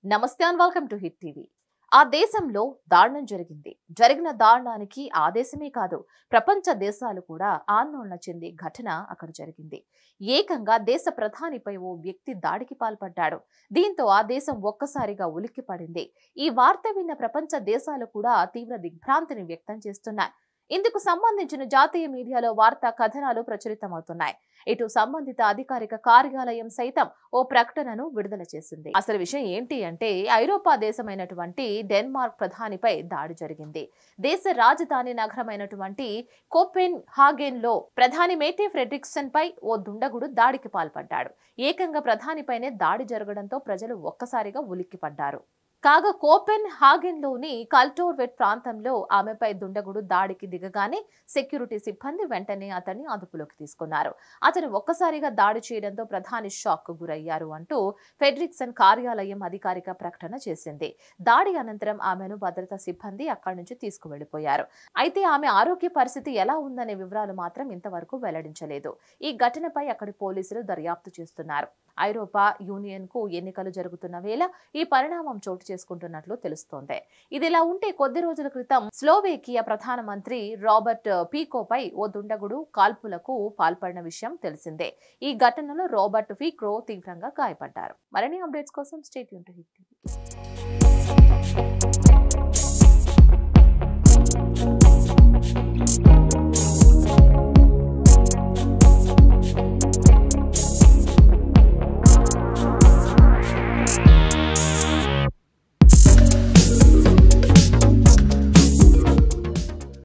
నమస్తే and welcome to hit TV. ఆ దేశంలో దారుణం జరిగింది. జరిగిన దారుణానికి ఆ దేశమే కాదు, ప్రపంచ దేశాలు కూడా ఆందోళన చెందే ఘటన అక్కడ జరిగింది. ఏకంగా దేశ ప్రధానిపై ఓ వ్యక్తి దాడికి పాల్పడ్డాడు. దీంతో ఆ దేశం ఒక్కసారిగా ఉలిక్కిపడింది. ఈ వార్త విన్న ప్రపంచ దేశాలు కూడా తీవ్ర దిగ్భ్రాంతిని వ్యక్తం చేస్తున్నాయి. ఇందుకు సంబంధించిన జాతీయ మీడియాలో వార్తా కథనాలు ప్రచురితమవుతున్నాయి. ఇటు సంబంధిత అధికారిక కార్యాలయం సైతం ఓ ప్రకటనను విడుదల చేసింది. అసలు విషయం ఏంటి అంటే, ఐరోపా దేశమైనటువంటి డెన్మార్క్ ప్రధానిపై దాడి జరిగింది. దేశ రాజధాని నగరమైనటువంటి కోపెన్ హాగెన్ లో ప్రధాని మేటే ఫ్రెడ్రిక్సన్ పై ఓ దుండగుడు దాడికి పాల్పడ్డాడు. ఏకంగా ప్రధానిపైనే దాడి జరగడంతో ప్రజలు ఒక్కసారిగా ఉలిక్కిపడ్డారు. కాగా కోపెన్ హాగెన్ లోని కల్టోర్వెట్ ప్రాంతంలో ఆమెపై దుండగుడు దాడికి దిగగానే సెక్యూరిటీ సిబ్బంది వెంటనే అతన్ని అదుపులోకి తీసుకున్నారు. అతను ఒక్కసారిగా దాడి చేయడంతో ప్రధాని షాక్ కు గురయ్యారు అంటూ ఫెడ్రిక్సన్ కార్యాలయం అధికారిక ప్రకటన చేసింది. దాడి అనంతరం ఆమెను భద్రతా సిబ్బంది అక్కడి నుంచి తీసుకువెళ్లిపోయారు. అయితే ఆమె ఆరోగ్య పరిస్థితి ఎలా ఉందనే వివరాలు మాత్రం ఇంతవరకు వెల్లడించలేదు. ఈ ఘటనపై అక్కడి పోలీసులు దర్యాప్తు చేస్తున్నారు. ఐరోపా యూనియన్ కు ఎన్నికలు జరుగుతున్న వేళ ఈ పరిణామం చోటు చేసుకుంటున్నట్లు తెలుస్తోంది. ఇదిలా ఉంటే కొద్ది రోజుల క్రితం స్లోవేకియా ప్రధానమంత్రి రాబర్ట్ ఫీకోపై ఓ దుండగుడు కాల్పులకు పాల్పడిన విషయం తెలిసిందే. ఈ ఘటనలో రాబర్ట్ ఫీకో తీవ్రంగా గాయపడ్డారు. మరిన్ని అప్డేట్స్ కోసం stay tune to hit TV.